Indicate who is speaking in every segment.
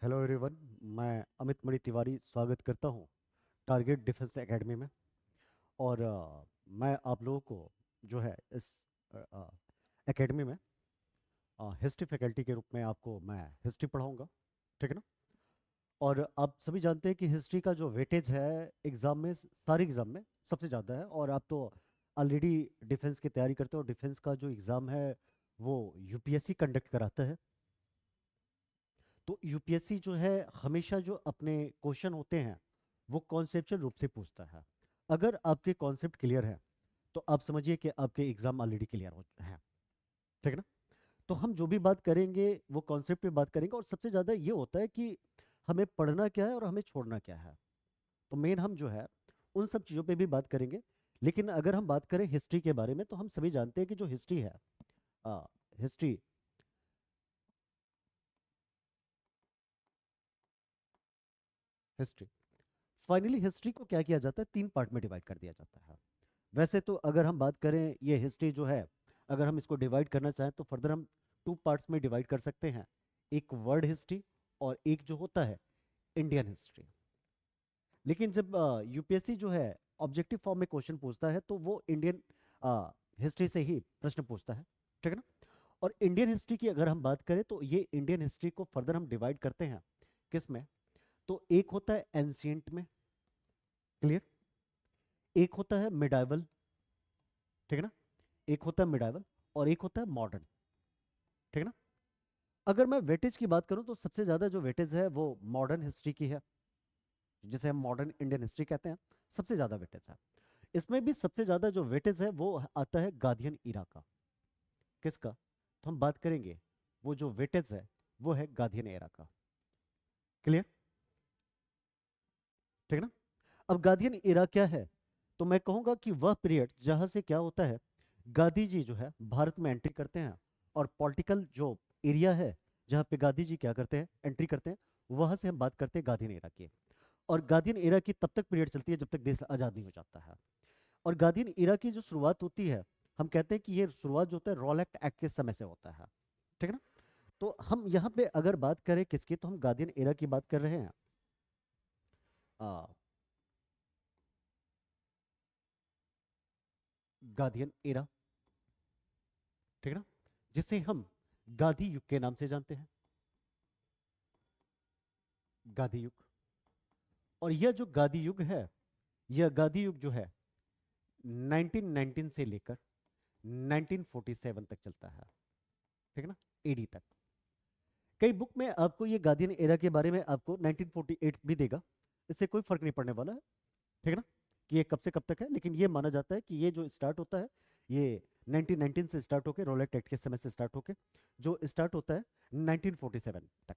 Speaker 1: Hello everyone. मैं अमित मणि तिवारी स्वागत करता हूं टारगेट डिफेंस एकेडमी में। और मैं आप लोगों को जो है इस एकेडमी में हिस्ट्री फैकल्टी के रूप में आपको मैं हिस्ट्री पढ़ाऊंगा। ठीक है ना। और आप सभी जानते हैं कि हिस्ट्री का जो वेटेज है एग्ज़ाम में, सारे एग्ज़ाम में सबसे ज़्यादा है। और आप तो ऑलरेडी डिफेंस की तैयारी करते हो। डिफेंस का जो एग्ज़ाम है वो यूपीएससी कंडक्ट कराता है। तो यूपीएससी जो है हमेशा जो अपने क्वेश्चन होते हैं वो कॉन्सेप्चुअल रूप से पूछता है। अगर आपके कॉन्सेप्ट क्लियर है तो आप समझिए कि आपके एग्जाम ऑलरेडी क्लियर हो है। ठीक है ना। तो हम जो भी बात करेंगे वो कॉन्सेप्ट पे बात करेंगे। और सबसे ज़्यादा ये होता है कि हमें पढ़ना क्या है और हमें छोड़ना क्या है। तो मेन हम जो है उन सब चीज़ों पे भी बात करेंगे। लेकिन अगर हम बात करें हिस्ट्री के बारे में तो हम सभी जानते हैं कि जो हिस्ट्री है, हिस्ट्री हिस्ट्री फाइनली हिस्ट्री को क्या किया जाता है, तीन पार्ट में डिवाइड कर दिया जाता है। वैसे तो अगर हम बात करें ये हिस्ट्री जो है, अगर हम इसको डिवाइड करना चाहें तो फर्दर हम टू पार्ट्स में डिवाइड कर सकते हैं। एक वर्ल्ड हिस्ट्री और एक जो होता है इंडियन हिस्ट्री। लेकिन जब यूपीएससी जो है ऑब्जेक्टिव फॉर्म में क्वेश्चन पूछता है तो वो इंडियन हिस्ट्री से ही प्रश्न पूछता है। ठीक है ना। और इंडियन हिस्ट्री की अगर हम बात करें तो ये इंडियन हिस्ट्री को फर्दर हम डिवाइड करते हैं किस में। तो एक होता है एंशियंट में। क्लियर। एक होता है मिडाइवल। ठीक है ना। एक होता है मिडाइवल और एक होता है मॉडर्न। ठीक है ना। अगर मैं वेटेज की बात करूं तो सबसे ज्यादा जो वेटेज है वो मॉडर्न हिस्ट्री की है, जिसे हम मॉडर्न इंडियन हिस्ट्री कहते हैं। सबसे ज्यादा वेटेज है। इसमें भी सबसे ज्यादा जो वेटेज है वो आता है गादियन इरा का। किसका। तो हम बात करेंगे वो जो वेटेज है वो है गादियन एरा का। क्लियर। ठीक है ना। अब गादियन एरा क्या है। तो मैं कहूंगा कि वह पीरियड जहां से क्या होता है, गांधी जी जो है भारत में एंट्री करते हैं। और पॉलिटिकल जो एरिया है जहां पे गांधी जी क्या करते हैं, एंट्री करते हैं, वहां से हम बात करते हैं गांधीन एरा की। और गांधीन एरा की तब तक पीरियड चलती है जब तक देश आजाद नहीं हो जाता है। और गांधीन एरा की जो शुरुआत होती है, हम कहते हैं कि ये शुरुआत जो होता है रॉलेट एक्ट के समय से होता है। ठीक है ना। तो हम यहाँ पे अगर बात करें किसकी, तो हम गांधीन एरा की बात कर रहे हैं। आ, गांधीन एरा। ठीक है ना। जिसे हम गांधी युग के नाम से जानते हैं। गांधी युग। और यह जो गांधी युग है, यह गांधी युग जो है 1919 से लेकर 1947 तक चलता है। ठीक है ना। एडी तक। कई बुक में आपको ये गांधीयन एरा के बारे में आपको 1948 भी देगा। इससे कोई फर्क नहीं पड़ने वाला है। ठीक है ना। कि ये कब से कब तक है, लेकिन ये माना जाता है कि ये जो स्टार्ट होता है ये 1919 से स्टार्ट होकर रोलेट एक्ट के समय से स्टार्ट होकर जो स्टार्ट होता है 1947 तक।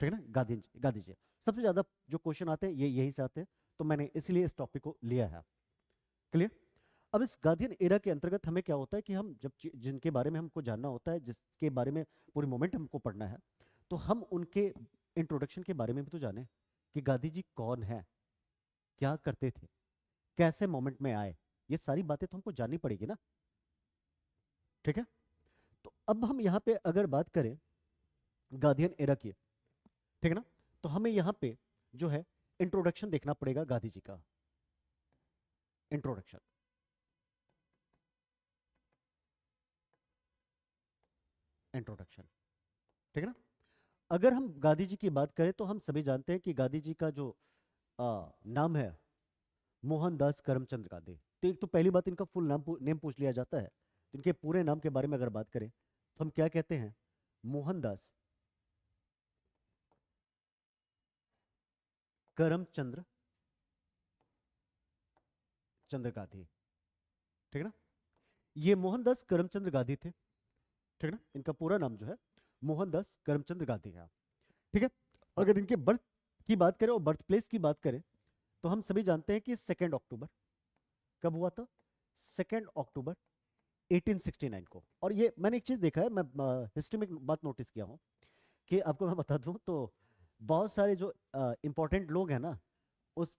Speaker 1: ठीक है ना। गांधी जी सबसे ज्यादा जो क्वेश्चन आते हैं ये यही से आते हैं। तो मैंने इसलिए इस टॉपिक को लिया है। क्लियर। अब इस गार्डियन एरा के अंतर्गत हमें क्या होता है कि हम जब जिनके बारे में हमको जानना होता है, जिसके बारे में पूरी मोमेंट हमको पढ़ना है, तो हम उनके इंट्रोडक्शन के बारे में भी तो जाने कि गांधी जी कौन है, क्या करते थे, कैसे मोमेंट में आए। ये सारी बातें तो हमको जाननी पड़ेगी ना। ठीक है। तो अब हम यहाँ पे अगर बात करें गांधीयन एरा की, ठीक है ना, तो हमें यहाँ पे जो है इंट्रोडक्शन देखना पड़ेगा गांधी जी का। इंट्रोडक्शन। इंट्रोडक्शन। ठीक है ना। अगर हम गांधी जी की बात करें तो हम सभी जानते हैं कि गांधी जी का जो नाम है मोहनदास करमचंद गांधी। तो एक तो पहली बात इनका फुल नेम पूछ लिया जाता है। तो इनके पूरे नाम के बारे में अगर बात करें तो हम क्या कहते हैं, मोहनदास करमचंद्र चंद्र गांधी। ठीक है ना। ये मोहनदास करमचंद गांधी थे। ठीक है ना। इनका पूरा नाम जो है मोहनदास करमचंद गांधी है। ठीक है। अगर इनके बर्थ की बात करें और बर्थ प्लेस की बात करें तो हम सभी जानते हैं कि 2 अक्टूबर कब हुआ था, 2 अक्टूबर 1869 को। और ये मैंने एक चीज देखा है, मैं हिस्ट्री में एक बात नोटिस किया हूँ कि आपको मैं बता दूं तो बहुत सारे जो इंपॉर्टेंट लोग हैं ना, उस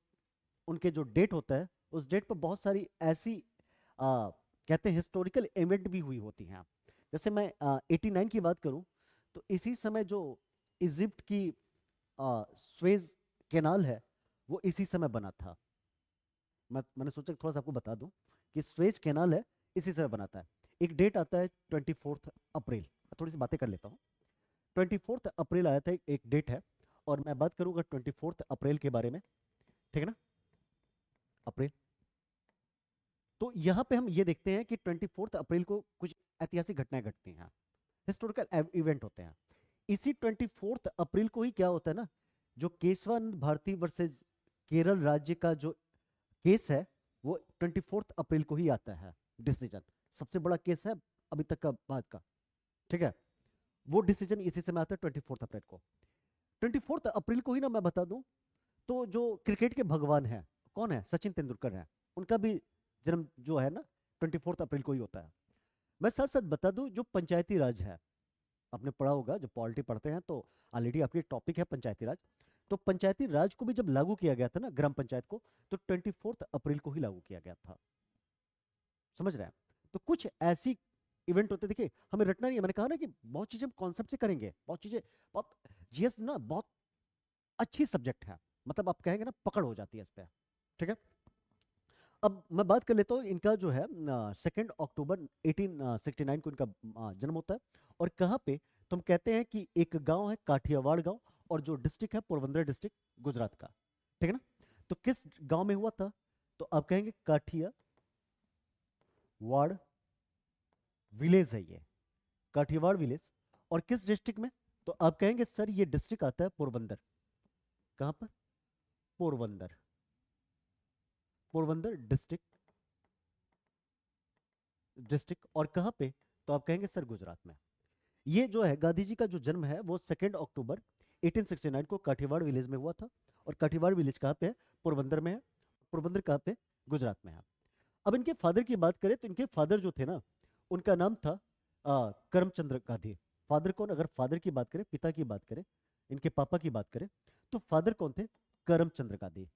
Speaker 1: उनके जो डेट होता है उस डेट पर बहुत सारी ऐसी कहते हैं हिस्टोरिकल इवेंट भी हुई होती हैं। जैसे मैं 89 की बात करूं तो इसी समय जो इजिप्ट की स्वेज कैनाल है वो इसी समय बना था। मैंने सोचा कि थोड़ा सा आपको बता दूं कि स्वेज कैनाल है इसी समय बनाता है। एक डेट आता है 24 अप्रैल, थोड़ी सी बातें कर लेता हूँ। 24 अप्रैल आया था, एक डेट है, और मैं बात करूंगा 24 अप्रैल के बारे में, ठीक है ना, अप्रैल। तो यहाँ पे हम ये देखते हैं कि 24 अप्रैल को कुछ ऐतिहासिक घटनाएं घटती हैं, हिस्टोरिकल इवेंट होते हैं। इसी 24 अप्रैल को ही क्या होता है ना, जो केशवानंद भारती वर्सेस केरल राज्य का जो केस है वो 24 अप्रैल को ही आता है, डिसीजन। सबसे बड़ा केस है अभी तक का बाद का, ठीक है। वो डिसीजन इसी समय आता है 24 अप्रैल को। 24 अप्रैल को ही ना मैं बता दूं, तो जो क्रिकेट के भगवान हैं, कौन है, सचिन तेंदुलकर हैं, उनका भी जन्म जो है ना 24 अप्रैल को ही होता है। मैं साथ साथ बता दूं, जो पंचायती राज है, आपने पढ़ा होगा, जब पॉलिटी पढ़ते हैं तो ऑलरेडी आपकी टॉपिक है पंचायती राज। तो पंचायती राज को भी जब लागू किया गया था ना, ग्राम पंचायत को, तो 24 अप्रैल को ही लागू किया गया था। समझ रहे हैं? तो कुछ ऐसी इवेंट होते, देखिए हमें रटना नहीं है, मैंने कहा ना कि बहुत चीजें हम कॉन्सेप्ट से करेंगे, बहुत चीजें, बहुत जीएस ना बहुत अच्छी सब्जेक्ट है, मतलब आप कहेंगे ना पकड़ हो जाती है इस पे, ठीक है। अब मैं बात कर लेता हूँ, इनका जो है 2 अक्टूबर 1869 को इनका जन्म होता है। और कहाँ पे, तो हम कहते हैं कि एक गांव है काठियावाड़ गांव, और जो डिस्ट्रिक्ट है पोरबंदर डिस्ट्रिक्ट, गुजरात का, ठीक है ना। तो किस गांव में हुआ था, तो आप कहेंगे काठियावाड़ विलेज है ये, काठियावाड़ विलेज। और किस डिस्ट्रिक्ट में, तो आप कहेंगे सर ये डिस्ट्रिक्ट आता है पोरबंदर। कहां पर, पोरबंदर, पोरबंदर डिस्ट्रिक्ट, डिस्ट्रिक्ट। और कहां पे, तो आप कहेंगे सर गुजरात में। ये जो है गांधी जी का जो जन्म है वो 2 अक्टूबर 1869 को काठियावाड़ विलेज में हुआ था। और काठियावाड़ विलेज कहाँ पे है, पोरबंदर में है। पोरबंदर कहाँ पे, गुजरात में है। अब इनके फादर की बात करें तो इनके फादर जो थे ना, उनका नाम था करमचंद्र गांधी। फादर कौन, अगर फादर की बात करें, पिता की बात करें, इनके पापा की बात करें, तो फादर कौन थे, करमचंद्र गांधी,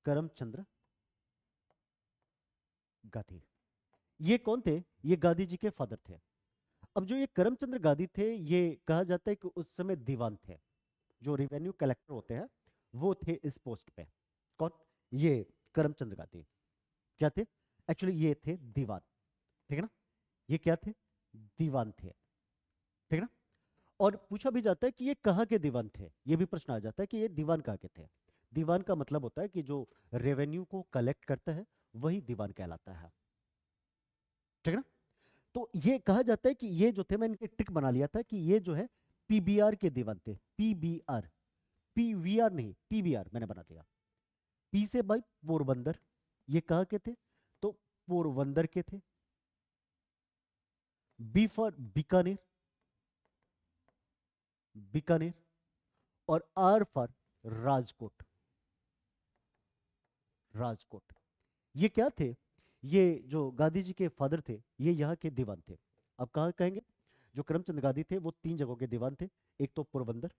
Speaker 1: करमचंद्र गांधी। ये कौन थे, ये गांधी जी के फादर थे। अब जो ये करमचंद्र गांधी थे, ये कहा जाता है कि उस समय दीवान थे, जो रेवेन्यू कलेक्टर होते हैं वो थे इस पोस्ट पे। कौन, ये करमचंद गांधी क्या थे, एक्चुअली ये थे दीवान, ठीक है ना, ये क्या थे, दीवान थे, ठीक है ना। और पूछा भी जाता है कि ये कहाँ के दीवान थे, ये भी प्रश्न आ जाता है कि ये दीवान कहाँ के थे। दीवान का मतलब होता है कि जो रेवेन्यू को कलेक्ट करता है वही दीवान कहलाता है, ठीक है ना। तो ये कहा जाता है कि ये जो थे, मैंने इनके टिक बना लिया था कि ये जो है पीबीआर के दीवान थे, पीबीआर, पीवीआर नहीं, पीबीआर मैंने बना दिया। पी से भाई पोरबंदर, ये कहाँ के थे, तो पोरबंदर के थे। B for Bikaner, Bikaner. और आर फॉर राजकोट, राजकोट। ये क्या थे, ये जो गांधी जी के फादर थे ये यहाँ के दीवान थे। अब कहाँ कहेंगे, जो करमचंद गांधी थे वो 3 जगहों के दीवान थे, एक तो पोरबंदर,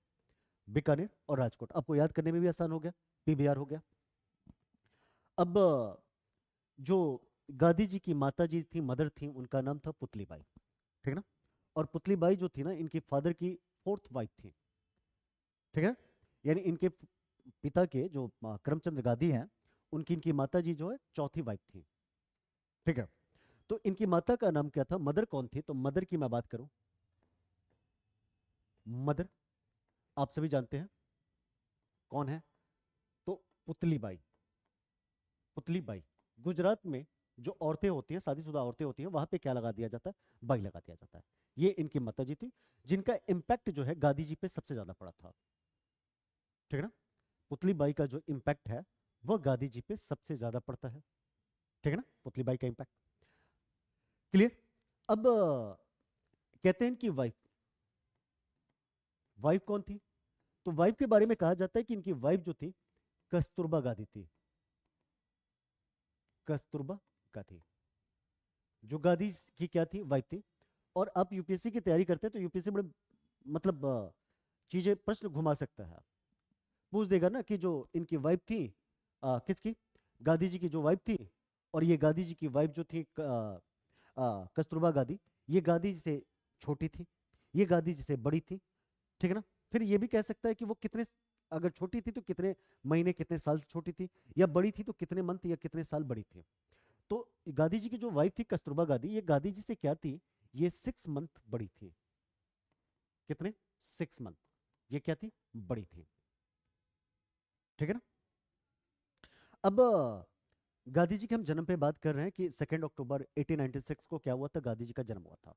Speaker 1: बीकानेर और राजकोट। आपको याद करने में भी आसान हो गया, पीबीआर हो गया। अब जो गांधी जी की माता जी थी, मदर थी, उनका नाम था पुतलीबाई, ठीक है ना। और पुतलीबाई जो थी ना, इनकी फादर की फोर्थ वाइफ थी, ठीक है। यानी इनके पिता के जो करमचंद गांधी हैं, उनकी इनकी माता जी जो है चौथी वाइफ थी, ठीक है। तो इनकी माता का नाम क्या था, मदर कौन थी, तो मदर की मैं बात करूं, मदर आप सभी जानते हैं कौन है, तो पुतलीबाई, पुतलीबाई। गुजरात में जो औरतें होती हैं, शादीशुदा औरतें होती हैं, वहां पे क्या लगा दिया जाता है, बाई लगा दिया जाता है। ये इनकी माता जी थी, जिनका इम्पैक्ट जो है गांधी जी पे सबसे ज्यादा पड़ा था, ठीक है ना। पुतलीबाई का जो इम्पैक्ट है वह गांधी जी पे सबसे ज्यादा पड़ता है, ठीक है ना, पुतलीबाई का इम्पैक्ट, क्लियर। अब कहते हैं कि वाइफ, वाइफ कौन थी, तो वाइफ के बारे में कहा जाता है कि इनकी वाइफ जो थी कस्तूरबा गांधी थी, कस्तूरबा गांधी, जो गांधी की क्या थी, वाइफ थी। और आप यूपीएससी की तैयारी करते हैं तो यूपीएससी बड़े मतलब चीजें प्रश्न घुमा सकता है, पूछ देगा ना कि जो इनकी वाइफ थी, किसकी, गांधी जी की जो वाइफ थी, और ये गांधी जी की वाइफ जो थी कस्तूरबा गांधी, ये गांधी जी से छोटी थी, ये गांधी जी से बड़ी थी, ठीक है ना। फिर ये भी कह सकता है कि वो कितने, अगर छोटी थी तो कितने महीने कितने साल से छोटी थी, या बड़ी थी तो कितने मंथ या कितने साल बड़ी थी। तो गांधी जी की जो वाइफ थी कस्तूरबा गांधी, ये गांधी जी से क्या थी, ये 6 मंथ बड़ी थी। कितने? 6 मंथ। ये क्या थी? बड़ी थी। ठीक है ना। अब गांधी जी के हम जन्म पे बात कर रहे हैं कि 2 अक्टूबर 1896 को क्या हुआ था, गांधी जी का जन्म हुआ था।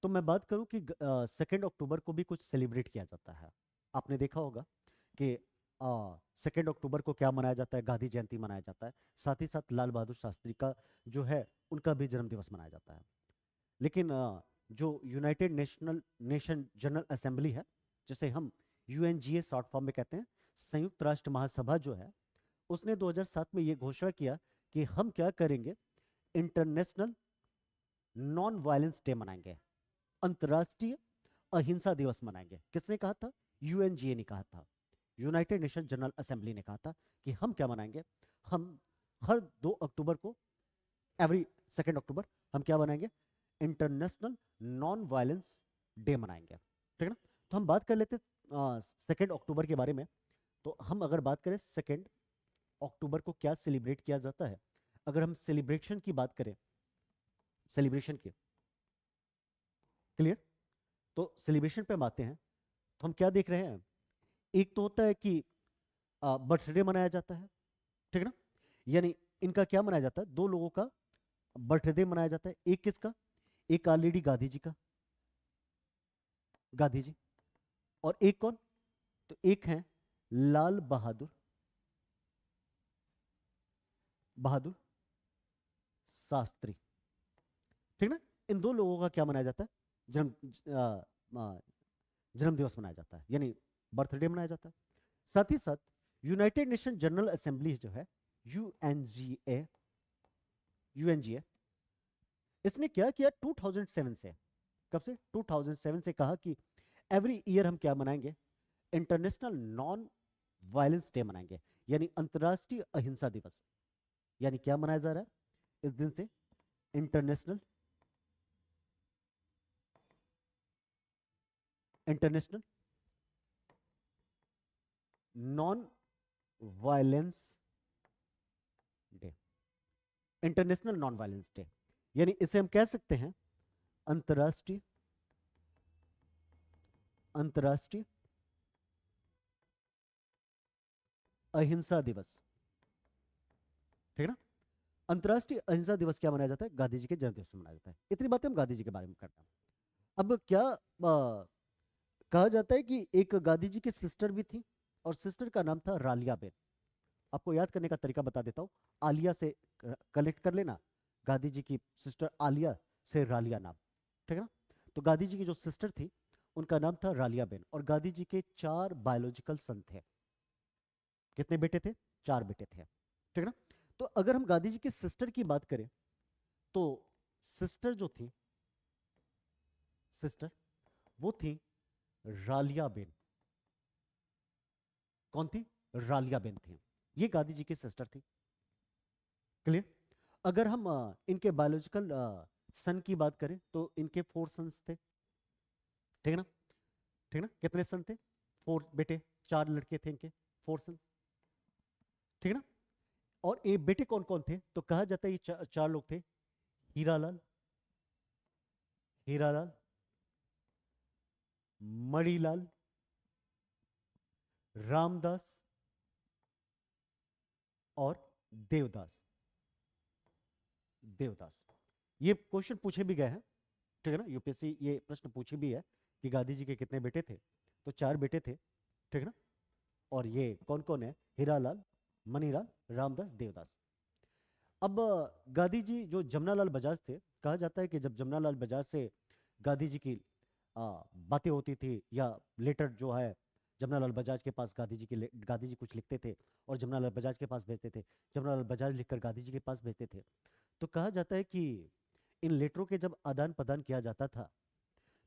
Speaker 1: तो मैं बात करूं कि 2 अक्टूबर को भी कुछ सेलिब्रेट किया जाता है। आपने देखा होगा कि 2 अक्टूबर को क्या मनाया जाता है, गांधी जयंती मनाया जाता है। साथ ही साथ लाल बहादुर शास्त्री का जो है उनका भी जन्म दिवस मनाया जाता है। लेकिन जो यूनाइटेड नेशन जनरल असेंबली है, जिसे हम यूएनजीए शॉर्ट फॉर्म में कहते हैं, संयुक्त राष्ट्र महासभा जो है, उसने 2007 में ये घोषणा किया कि हम क्या करेंगे, इंटरनेशनल नॉन वायलेंस डे मनाएंगे, अंतर्राष्ट्रीय अहिंसा दिवस मनाएंगे। किसने कहा था? यूएनजीए ने कहा था, यूनाइटेड नेशन जनरल असेंबली ने कहा था कि हम क्या मनाएंगे, हम हर 2 अक्टूबर को, एवरी 2 अक्टूबर हम क्या मनाएंगे, इंटरनेशनल नॉन वायलेंस डे मनाएंगे। ठीक है ना। तो हम बात कर लेते 2 अक्टूबर के बारे में। तो हम अगर बात करें 2 अक्टूबर को क्या सेलिब्रेट किया जाता है, अगर हम सेलिब्रेशन की बात करें, सेलिब्रेशन की, क्लियर, तो सेलिब्रेशन पे हम आते हैं। तो हम क्या देख रहे हैं, एक तो होता है कि बर्थडे मनाया जाता है। ठीक है ना। यानी इनका क्या मनाया जाता है, दो लोगों का बर्थडे मनाया जाता है। एक किसका? एक ऑलरेडी गांधी जी का, गांधी जी। और एक कौन? तो एक है लाल बहादुर, बहादुर शास्त्री। ठीक ना। इन दो लोगों का क्या मनाया जाता है, जन्म दिवस मनाया जाता है, यानी बर्थडे मनाया जाता है। साथ ही साथ यूनाइटेड नेशन जनरल असेंबली जो है, यूएनजीए, यूएनजीए, इसने क्या किया 2007 से, कब से? 2007 से कहा कि एवरी ईयर हम क्या मनाएंगे, इंटरनेशनल नॉन वायलेंस डे मनाएंगे, यानी अंतर्राष्ट्रीय अहिंसा दिवस। यानी क्या मनाया जा रहा है इस दिन से, international international non violence day, international non violence day. यानी इसे हम कह सकते हैं अंतर्राष्ट्रीय अंतर्राष्ट्रीय अहिंसा दिवस। ठीक है ना। अंतर्राष्ट्रीय अहिंसा दिवस क्या मनाया जाता है, गांधी जी के जन्म दिवस में मनाया जाता है। इतनी बातें हम गांधी जी के बारे में करते हैं। अब क्या कहा जाता है कि एक गांधी जी की सिस्टर भी थी, और सिस्टर का नाम था रालिया बेन। आपको याद करने का तरीका बता देता हूं, आलिया से कलेक्ट कर लेना, गांधी जी की सिस्टर आलिया से रालिया नाम। ठीक है ना। तो गांधी जी की जो सिस्टर थी उनका नाम था रालिया बेन, और गांधी जी के 4 बायोलॉजिकल सन थे। कितने बेटे थे? 4 बेटे थे। ठीक है ना। तो अगर हम गांधी जी की सिस्टर की बात करें, तो सिस्टर जो थी, सिस्टर वो थी रालिया बेन। कौन थी? रालिया बेन थी। ये गांधी जी की सिस्टर थी। क्लियर। अगर हम इनके बायोलॉजिकल सन की बात करें, तो इनके 4 सन्स थे। ठीक है ना। ठीक है ना। कितने सन थे? 4 बेटे, 4 लड़के थे इनके, 4 सन्स। ठीक है ना। और ये बेटे कौन कौन थे? तो कहा जाता है ये 4 लोग थे, हीरालाल, हीरालाल, मणिलाल, रामदास और देवदास। देवदास। ये क्वेश्चन पूछे भी गए हैं। ठीक है ना। यूपीएससी ये प्रश्न पूछे भी है कि गांधी जी के कितने बेटे थे, तो 4 बेटे थे। ठीक है ना। और ये कौन कौन है? हीरालाल, मणिलाल, रामदास, देवदास। अब गांधी जी जो जमनालाल बजाज थे, कहा जाता है कि जब जमनालाल बजाज से गांधी जी की बातें होती थी, या लेटर जो है जमनालाल बजाज के पास, गांधी जी कुछ लिखते थे और जमनालाल बजाज के पास भेजते थे, जमनालाल बजाज लिखकर गांधी जी के पास भेजते थे। तो कहा जाता है कि इन लेटरों के जब आदान प्रदान किया जाता था,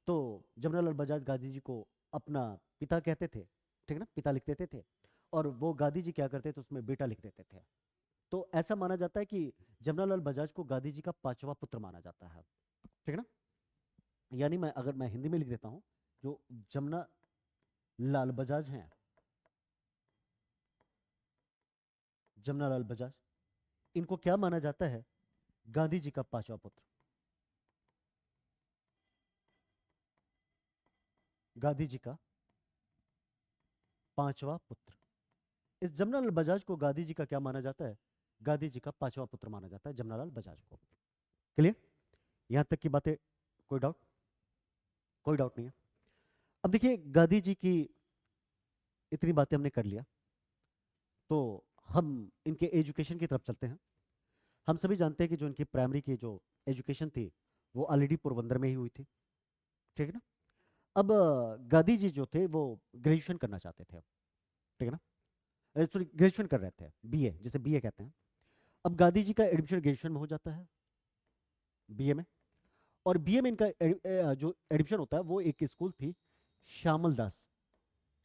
Speaker 1: तो जमनालाल बजाज गांधी जी को अपना पिता कहते थे। ठीक है ना, पिता लिख देते थे, और वो गांधी जी क्या करते थे, उसमें बेटा लिख देते थे। तो ऐसा माना जाता है कि जमनालाल बजाज को गांधी जी का 5वां पुत्र माना जाता है। ठीक है ना। यानी मैं अगर मैं हिंदी में लिख देता हूं, जो जमुना लाल बजाज हैं, जमनालाल बजाज। इनको क्या माना जाता है? गांधी जी का पांचवा पुत्र। गांधी जी का पांचवा पुत्र। इस जमनालाल बजाज को गांधी जी का क्या माना जाता है? गांधी जी का पांचवा पुत्र माना जाता है जमनालाल बजाज को। क्लियर? यहां तक की बातें, कोई डाउट? कोई डाउट नहीं है। अब देखिए, गांधी जी की इतनी बातें हमने कर लिया, तो हम इनके एजुकेशन की तरफ चलते हैं। हम सभी जानते हैं कि जो इनकी प्राइमरी की जो एजुकेशन थी वो ऑलरेडी पोरबंदर में ही हुई थी, ठीक है ना। अब गांधी जी जो थे वो ग्रेजुएशन करना चाहते थे, ठीक है ना, सॉरी ग्रेजुएशन कर रहे थे, बीए, जिसे बीए कहते हैं। अब गांधी जी का एडमिशन ग्रेजुएशन में हो जाता है, बीए में। और बीए में इनका जो एडमिशन होता है वो एक स्कूल थी, श्यामल दास,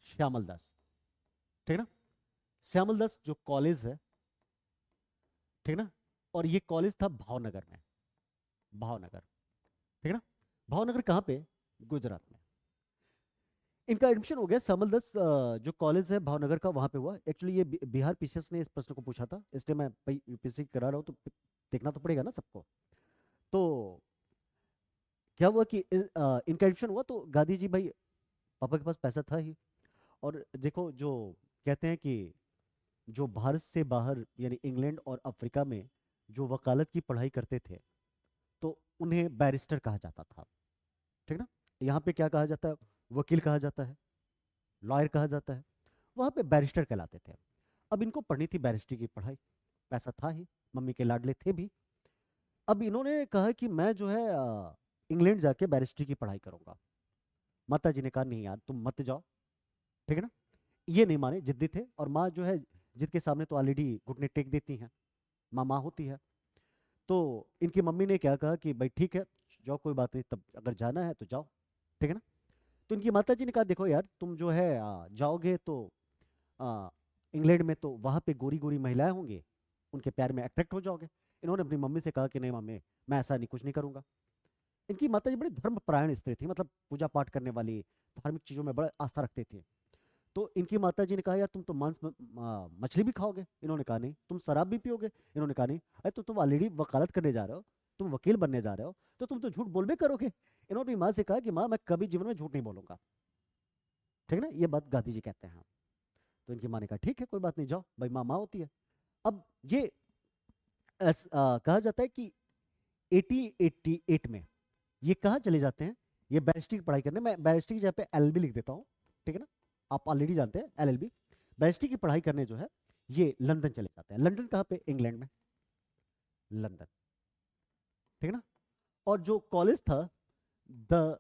Speaker 1: श्यामल दास, ठीक है ना। श्यामल दास जो कॉलेज है, ठीक है ना, और ये कॉलेज था भावनगर में, भावनगर, ठीक है ना। भावनगर कहाँ पे? गुजरात में। इनका एडमिशन हो गया श्यामल दास जो कॉलेज है भावनगर का, वहां पे हुआ। एक्चुअली ये बिहार पीसीएस ने इस प्रश्न को पूछा था, इसलिए मैं भाई यूपीएससी करा रहा हूँ, तो देखना तो पड़ेगा ना सबको। तो क्या हुआ कि इनका एडमिशन हुआ, तो गांधी जी भाई, पापा के पास पैसा था ही। और देखो, जो कहते हैं कि जो भारत से बाहर यानी इंग्लैंड और अफ्रीका में जो वकालत की पढ़ाई करते थे, तो उन्हें बैरिस्टर कहा जाता था, ठीक ना। यहाँ पे क्या कहा जाता है? वकील कहा जाता है, लॉयर कहा जाता है। वहाँ पे बैरिस्टर कहलाते थे। अब इनको पढ़नी थी बैरिस्ट्री की पढ़ाई, पैसा था ही, मम्मी के लाडले थे भी। अब इन्होंने कहा कि मैं जो है इंग्लैंड जाके बैरिस्ट्री की पढ़ाई करूंगा। माता जी ने कहा नहीं यार, तुम मत जाओ, ठीक है ना। ये नहीं माने, जिद्दी थे। और माँ जो है, जिद के सामने तो ऑलरेडी घुटने टेक देती हैं, माँ माँ होती है। तो इनकी मम्मी ने क्या कहा कि भाई ठीक है, जाओ, कोई बात नहीं, तब अगर जाना है तो जाओ, ठीक है ना। तो इनकी माता जी ने कहा देखो यार, तुम जो है जाओगे तो आ, इंग्लैंड में तो वहाँ पे गोरी गोरी महिलाएं होंगी, उनके प्यार में अट्रैक्ट हो जाओगे। इन्होंने अपनी मम्मी से कहा कि नहीं मम्मी, मैं ऐसा नहीं, कुछ नहीं करूंगा। इनकी माता जी बड़ी धर्मपरायण स्त्री थी, मतलब पूजा पाठ करने वाली, धार्मिक चीजों में बड़ा आस्था रखते थे। तो इनकी माता जी ने कहा यार, तुम तो मछली भी खाओगे? इन्होंने कहा नहीं। तुम शराब भी पियोगे? इन्होंने कहा नहीं। अरे तो तुम ऑलरेडी वकालत करने जा रहे हो, तुम वकील बनने जा रहे हो, तो तुम तो झूठ बोलबे करोगे। इन्होंने अपनी माँ से कहा कि माँ, मैं कभी जीवन में झूठ नहीं बोलूंगा, ठीक है ना। ये बात गांधी जी कहते हैं। तो इनकी माँ ने कहा ठीक है, कोई बात नहीं, जाओ भाई, माँ माँ होती है। अब ये कहा जाता है कि 1888 में ये कहाँ चले जाते हैं? ये बैरिस्ट्री की पढ़ाई करने। मैं बैरिस्ट्री की जगह पे एलएलबी लिख देता हूँ, ठीक है ना, आप ऑलरेडी जानते हैं एलएलबी। बैरिस्ट्री की पढ़ाई करने जो है ये लंदन चले जाते हैं। लंदन कहाँ पे? इंग्लैंड में, लंदन, ठीक है ना। और जो कॉलेज था, the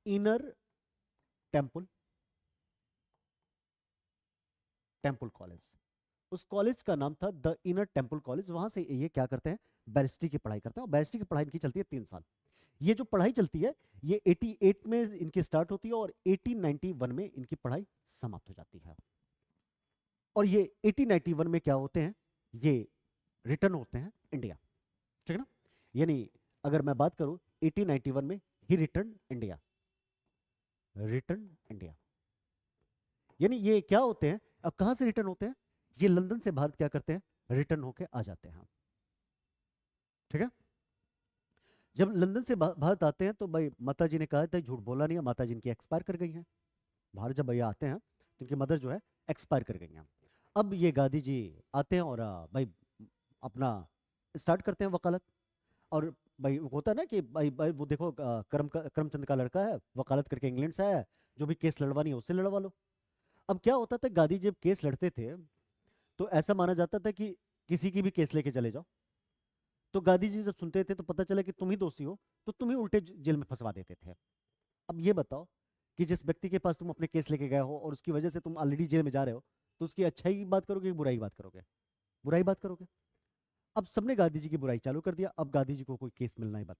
Speaker 1: inner temple, temple college, उस कॉलेज का नाम था द इनर टेम्पल कॉलेज। वहां से ये क्या करते हैं? बैरिस्ट्री की पढ़ाई करते हैं। और बैरिस्ट्री की पढ़ाई इनकी चलती है 3 साल। ये जो पढ़ाई चलती है, ये 88 में इनकी स्टार्ट होती है और 1891 में इनकी पढ़ाई समाप्त हो जाती है। और ये 1891 में क्या होते हैं? ये रिटर्न होते हैं इंडिया, ठीक है ना। यानी अगर मैं बात करूं, 1891 में ही रिटर्न इंडिया, रिटर्न इंडिया। यानी ये क्या होते हैं? अब कहां से रिटर्न होते हैं? ये लंदन से भारत क्या करते हैं? रिटर्न होके आ जाते हैं, ठीक है। जब लंदन से भारत आते हैं, तो भाई माता जी ने कहा था झूठ बोला नहीं है, माता जी इनकी एक्सपायर कर गई हैं। भारत जब भैया आते हैं तो इनकी मदर जो है एक्सपायर कर गई हैं। अब ये गांधी जी आते हैं और भाई अपना स्टार्ट करते हैं वकालत। और भाई होता है ना कि भाई वो देखो, करमचंद का लड़का है, वकालत करके इंग्लैंड से आया है, जो भी केस लड़वानी है उससे लड़वा लो। अब क्या होता था, गांधी जब केस लड़ते थे तो ऐसा माना जाता था कि किसी की भी केस लेके चले जाओ। तो गांधी जी जब सुनते थे तो पता चला कि तुम ही दोषी हो, तो तुम ही उल्टे जेल में फंसवा देते थे। अब ये बताओ कि जिस व्यक्ति के पास तुम अपने केस लेके गए हो और उसकी वजह से तुम ऑलरेडी जेल में जा रहे हो, तो उसकी अच्छाई की बात करोगे कि बुराई बात करोगे? बुराई बात करोगे। अब सबने गांधी जी की बुराई चालू कर दिया। अब गांधी जी को कोई केस मिलना ही बंद।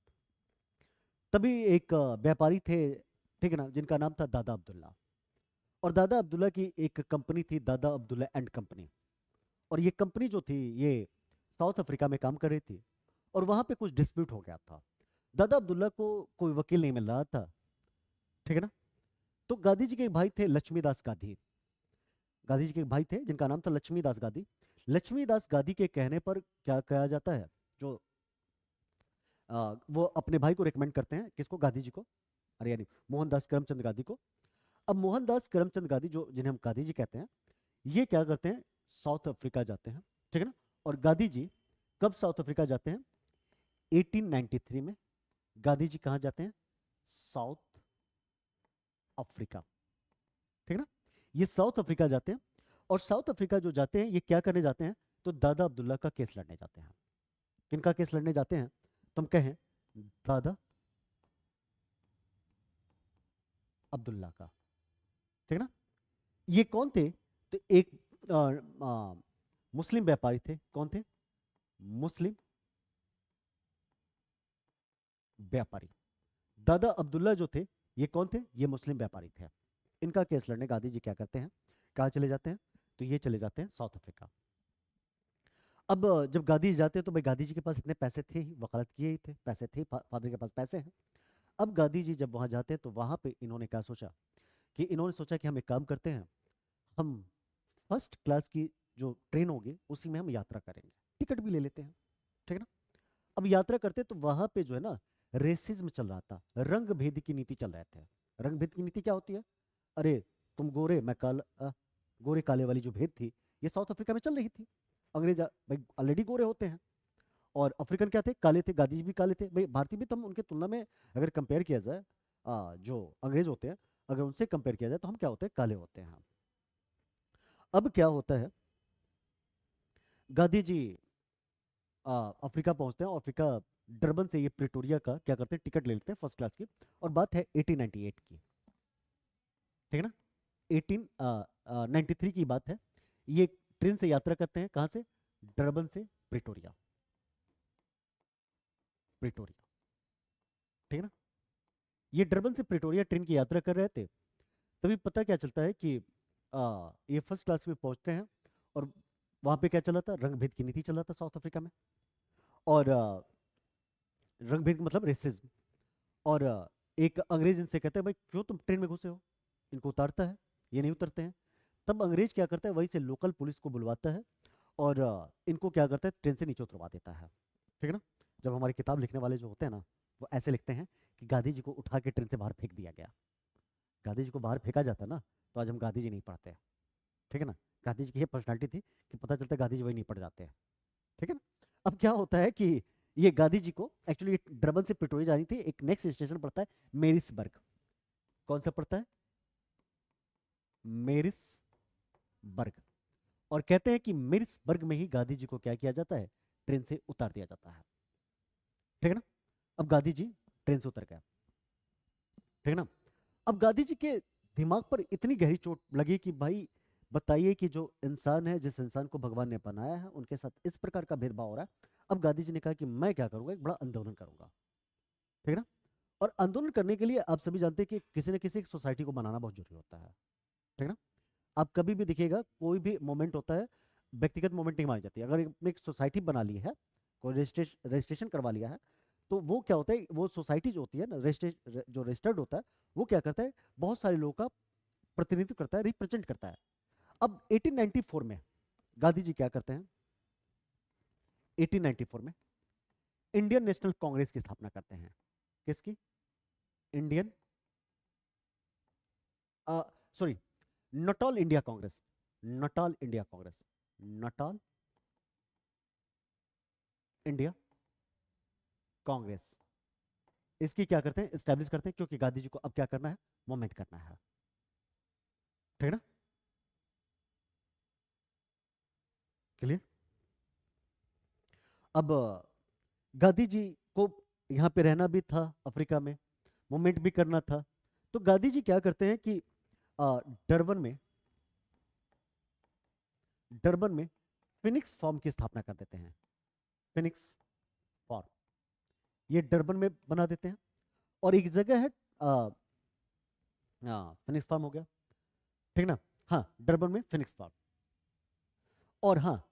Speaker 1: तभी एक व्यापारी थे, ठीक है ना, जिनका नाम था दादा अब्दुल्ला। और दादा अब्दुल्ला की एक कंपनी थी, दादा अब्दुल्ला एंड कंपनी। और ये कंपनी जो थी, ये साउथ अफ्रीका में काम कर रही थी। और वहां पे कुछ डिस्प्यूट हो गया था। दादा अब्दुल्ला को कोई वकील नहीं मिल रहा था, ठीक है ना। तो गांधी जी के एक भाई थे लक्ष्मीदास गांधी। गांधी जी के एक भाई थे जिनका नाम था लक्ष्मीदास गांधी। लक्ष्मीदास गांधी के कहने पर क्या कहा जाता है, जो वो अपने भाई को रिकमेंड करते हैं, किसको, गांधी जी को, अरे यानी मोहनदास करमचंद गांधी को। अब मोहनदास करमचंद गांधी, जो जिन्हें हम गांधी जी कहते हैं, ये क्या करते हैं, साउथ अफ्रीका जाते हैं, ठीक है ना। और गांधी जी कब साउथ अफ्रीका जाते हैं, 1893 में गांधी जी कहां जाते हैं, साउथ अफ्रीका, ठीक है ना। ये साउथ अफ्रीका जाते हैं, और साउथ अफ्रीका जो जाते हैं ये क्या करने जाते हैं, तो दादा अब्दुल्ला का केस लड़ने जाते हैं। किनका केस लड़ने जाते हैं, तुम कहें दादा अब्दुल्ला का, ठीक है ना। ये कौन थे, तो एक मुस्लिम व्यापारी थे। कौन थे, मुस्लिम व्यापारी। दादा अब्दुल्ला जो थे, ये कौन थे, ये मुस्लिम व्यापारी थे। इनका केस लड़ने गांधी जी क्या करते हैं, कहाँ चले जाते हैं, तो ये चले जाते हैं साउथ अफ्रीका। अब जब गांधी जी जाते हैं तो भाई गांधी जी के पास इतने पैसे थे ही, वकालत किए ही थे, पैसे थे, फादर के पास पैसे हैं। अब गांधी जी जब वहां जाते हैं तो वहां पे इन्होंने क्या सोचा, कि इन्होंने सोचा कि हम एक काम करते हैं, हम फर्स्ट क्लास की जो ट्रेन होगी उसी में हम यात्रा करेंगे, टिकट भी ले लेते हैं, ठीक है ना। अब यात्रा करते तो वहां पे जो है ना, रेसिज्म चल रहा था, रंग भेद की नीति चल रहे थे। रंग भेद की नीति क्या होती है, अरे तुम गोरे मैं काला, गोरे काले वाली जो भेद थी, ये साउथ अफ्रीका में चल रही थी। अंग्रेज भाई ऑलरेडी गोरे होते हैं, और अफ्रीकन क्या थे, काले थे, गांधी जी भी काले थे भाई, भारतीय भी, तो हम उनके तुलना में अगर कंपेयर किया जाए, जो अंग्रेज होते हैं अगर उनसे कंपेयर किया जाए तो हम क्या होते हैं, काले होते हैं। अब क्या होता है, गांधी जी अफ्रीका पहुंचते हैं, और अफ्रीका डरबन से ये प्रिटोरिया का क्या करते हैं, टिकट ले लेते हैं फर्स्ट क्लास की। और बात है 1898 की, ठीक है ना, 1893 की बात है। ये ट्रेन से यात्रा करते हैं, कहां से, डरबन से प्रिटोरिया, प्रिटोरिया, ठीक है ना। ये डरबन से प्रिटोरिया ट्रेन की यात्रा कर रहे थे, तभी पता क्या चलता है कि ये फर्स्ट क्लास में पहुंचते हैं, और वहां पे क्या चला था, रंग भेद की नीति चल रहा था साउथ अफ्रीका में। और रंग भेद मतलब रेसिज्म। और एक अंग्रेज इनसे कहता है भाई क्यों तुम ट्रेन में घुसे हो, इनको उतारता है, ये नहीं उतरते हैं। तब अंग्रेज क्या करता है, वहीं से लोकल पुलिस को बुलवाता है, और इनको क्या करता है, ट्रेन से नीचे उतरवा देता है, ठीक है ना। जब हमारी किताब लिखने वाले जो होते हैं ना, वो ऐसे लिखते हैं कि गांधी जी को उठा के ट्रेन से बाहर फेंक दिया गया। गांधी जी को बाहर फेंका जाता ना, तो आज हम गांधी जी नहीं पढ़ते, ठीक है ना। गांधी जी की ये पर्सनैलिटी थी कि पता चलता है गांधी जी वही नहीं पढ़ जाते हैं, ठीक है ना। अब क्या होता है कि ये गांधी जी को एक्चुअली डरबन से प्रिटोरिया जानी थी, एक नेक्स्ट स्टेशन पड़ता है मेरिसबर्ग। कौन सा पड़ता है, मेरिसबर्ग। और कहते हैं कि मेरिसबर्ग में ही गांधी जी को क्या किया जाता है, ट्रेन से उतार दिया जाता है, ठीक है ना। अब गांधी जी ट्रेन से उतर गया, ठीक है ना। अब गांधी जी के दिमाग पर इतनी गहरी चोट लगी कि भाई बताइए कि जो इंसान है, जिस इंसान को भगवान ने बनाया है, उनके साथ इस प्रकार का भेदभाव हो रहा है। अब गांधी जी ने कहा कि मैं क्या करूंगा, एक बड़ा आंदोलन करूंगा, ठीक है ना। और आंदोलन करने के लिए आप सभी जानते हैं कि किसी न किसी एक सोसाइटी को बनाना बहुत जरूरी होता है, ठीक है ना। आप कभी भी देखिएगा कोई भी मोमेंट होता है, व्यक्तिगत मोमेंट नहीं मानी जाती। अगर एक सोसाइटी बना ली है, कोई रजिस्ट्रेशन करवा लिया है, तो वो क्या होता है, वो सोसाइटी जो होती है ना, जो रजिस्टर्ड होता है, वो क्या करता है, बहुत सारे लोगों का प्रतिनिधित्व करता है, रिप्रेजेंट करता है। अब 1894 में गांधी जी क्या करते हैं, 1894 में इंडियन नेशनल कांग्रेस की स्थापना करते हैं। किसकी, Indian, sorry, Natal India Congress, Natal India Congress, Natal India Congress. इसकी क्या करते हैं, स्टैब्लिश करते हैं, क्योंकि गांधी जी को अब क्या करना है, मूवमेंट करना है, ठीक है ना, क्लियर। अब गांधी जी को यहाँ पे रहना भी था, अफ्रीका में मूवमेंट भी करना था। तो गांधी जी क्या करते हैं कि डरबन में, डरबन में फिनिक्स फॉर्म की स्थापना कर देते हैं, फिनिक्स फॉर्म, ये डरबन में बना देते हैं। और एक जगह है, फिनिक्स फार्म हो गया, ठीक ना, हाँ डरबन में फिनिक्स फार्म। और हाँ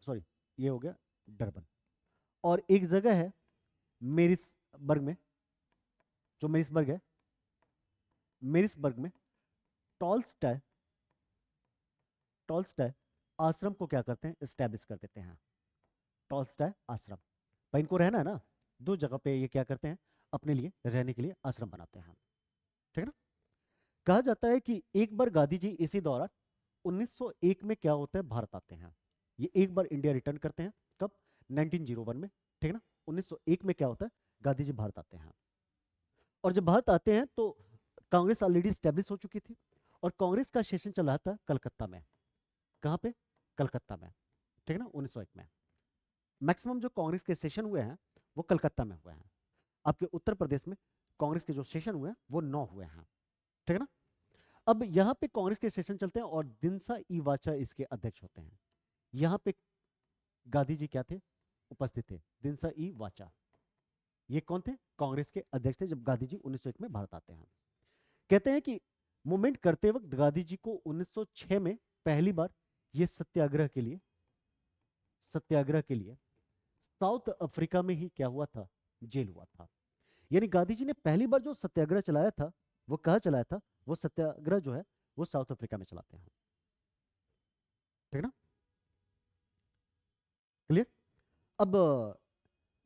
Speaker 1: सॉरी, ये हो गया डरबन। और एक जगह है मेरिसबर्ग में, जो मेरिसबर्ग है, मेरिसबर्ग में टॉल्स्टॉय टॉल्स्टॉय आश्रम को क्या करते हैं, एस्टैब्लिश कर देते हैं। टॉल्स्टॉय आश्रम, भाई इनको रहना है ना, दो जगह पे ये क्या करते हैं, अपने लिए रहने के लिए आश्रम बनाते हैं, ठीक है ना। कहा जाता है कि एक बार गांधी जी इसी दौरान 1901 में क्या होता है, भारत आते हैं। ये एक बार इंडिया रिटर्न करते हैं, कब, 1901 में, ठीक है ना। 1901 में क्या होता है, गांधी जी भारत आते हैं। और जब भारत आते हैं तो कांग्रेस ऑलरेडी स्टैब्लिश हो चुकी थी, और कांग्रेस का सेशन चल रहा था कलकत्ता में। कहां पे, कलकत्ता में, ठीक है ना, 1901 में। मैक्सिमम जो कांग्रेस के सेशन हुए हैं वो कलकत्ता में हुए हैं। आपके उत्तर प्रदेश में कांग्रेस के जो सेशन हुए हैं वो 9 हुए हैं, ठीक है ना। अब यहां पे कांग्रेस के सेशन चलते हैं और दिनसा इवाचा इसके अध्यक्ष होते हैं। यहां पे गांधी जी क्या थे, उपस्थित थे, दिनसा ई वाचा। ये कौन थे, कांग्रेस के अध्यक्ष थे जब गांधी जी 1901 में भारत आते हैं। कहते हैं कि मूवमेंट करते वक्त गांधी जी को 1906 में पहली बार ये सत्याग्रह के लिए साउथ अफ्रीका में ही क्या हुआ था, जेल हुआ था। यानी गांधी जी ने पहली बार जो सत्याग्रह चलाया था वो कहां चलाया था, वो सत्याग्रह जो है वो साउथ अफ्रीका में चलाते हैं, ठीक है ना, क्लियर। अब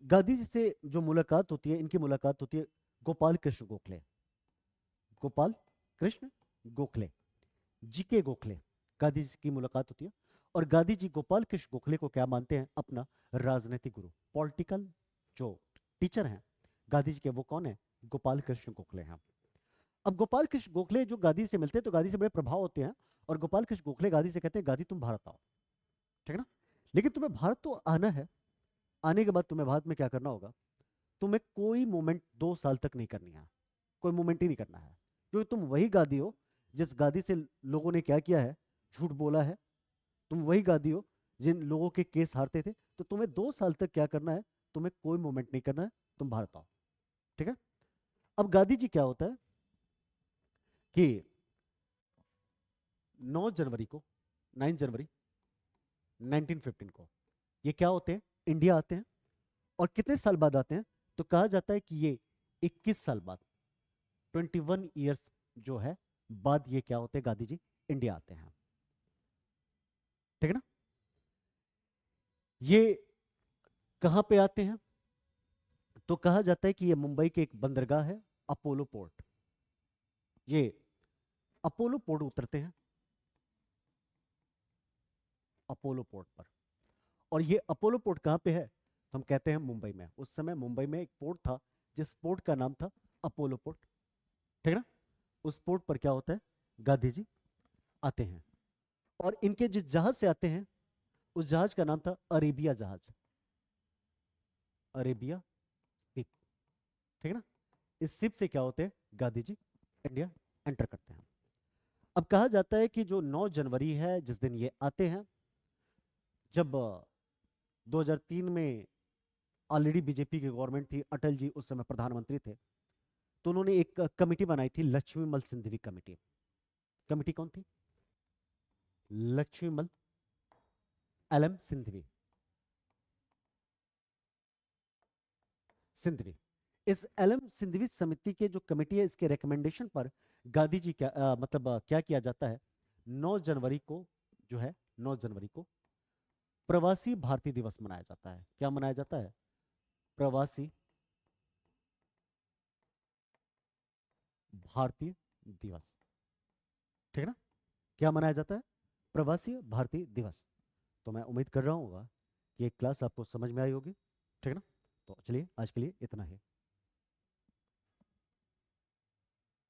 Speaker 1: गांधी जी से जो मुलाकात होती है, इनकी मुलाकात होती है गोपाल कृष्ण गोखले, गोपाल कृष्ण गोखले, जीके गोखले, गांधी जी की मुलाकात होती है। और गांधी जी गोपाल कृष्ण गोखले को क्या मानते हैं, अपना राजनीतिक गुरु, पॉलिटिकल जो टीचर हैं गांधी जी के, वो कौन है, गोपाल कृष्ण गोखले हैं। अब गोपाल कृष्ण गोखले जो गांधी से मिलते हैं तो गांधी से बड़े प्रभाव होते हैं, और गोपाल कृष्ण गोखले गांधी से कहते हैं गांधी तुम भारत आओ, ठीक है ना। लेकिन तुम्हें भारत तो आना है, आने के बाद तुम्हें भारत में क्या करना होगा, तुम्हें कोई मूवमेंट 2 साल तक नहीं करनी है, कोई मूवमेंट ही नहीं करना है, क्योंकि तुम वही गांधी हो जिस गांधी से लोगों ने क्या किया है, झूठ बोला है। तुम वही गांधी हो जिन लोगों के केस हारते थे। तो तुम्हें 2 साल तक क्या करना है, तुम्हें कोई मूवमेंट नहीं करना है, तुम भारत आओ, ठीक है। अब गांधी जी क्या होता है कि 9 जनवरी को 9 जनवरी 1915 को ये क्या होते हैं, इंडिया आते हैं। और कितने साल बाद आते हैं, तो कहा जाता है कि ये 21 साल बाद, 21 ईयर्स जो है बाद, ये क्या होते हैं, गांधी जी इंडिया आते हैं, ठीक है ना। ये कहां पे आते हैं, तो कहा जाता है कि ये मुंबई के एक बंदरगाह है, अपोलो पोर्ट। ये अपोलो पोर्ट उतरते हैं, अपोलो पोर्ट पर। और ये अपोलो पोर्ट कहां पे है, हम कहते हैं मुंबई में। उस समय मुंबई में एक पोर्ट था जिस पोर्ट का नाम था अपोलो पोर्ट, ठीक है ना। उस पोर्ट पर क्या होता है, गांधी जी आते हैं। और इनके जिस जहाज से आते हैं उस जहाज का नाम था अरेबिया जहाज, अरेबिया शिप, ठीक है ना। इस शिप से क्या होते हैं, गांधी जी इंडिया एंटर करते हैं। अब कहा जाता है कि जो 9 जनवरी है जिस दिन ये आते हैं, जब 2003 में ऑलरेडी बीजेपी की गवर्नमेंट थी, अटल जी उस समय प्रधानमंत्री थे, तो उन्होंने एक कमेटी बनाई थी, लक्ष्मीमल सिंधवी कमेटी। कमेटी कौन थी, लक्ष्मीमल एलएम सिंधवी, सिंधवी। इस एलएम सिंधवी समिति के जो कमेटी है, इसके रिकमेंडेशन पर गांधी जी क्या क्या किया जाता है, 9 जनवरी को जो है, 9 जनवरी को प्रवासी भारतीय दिवस मनाया जाता है। क्या मनाया जाता है, प्रवासी भारतीय दिवस, ठीक है ना। क्या मनाया जाता है, प्रवासी भारतीय दिवस। तो मैं उम्मीद कर रहा हूँ कि ये क्लास आपको समझ में आई होगी, ठीक है ना। तो चलिए आज के लिए इतना ही।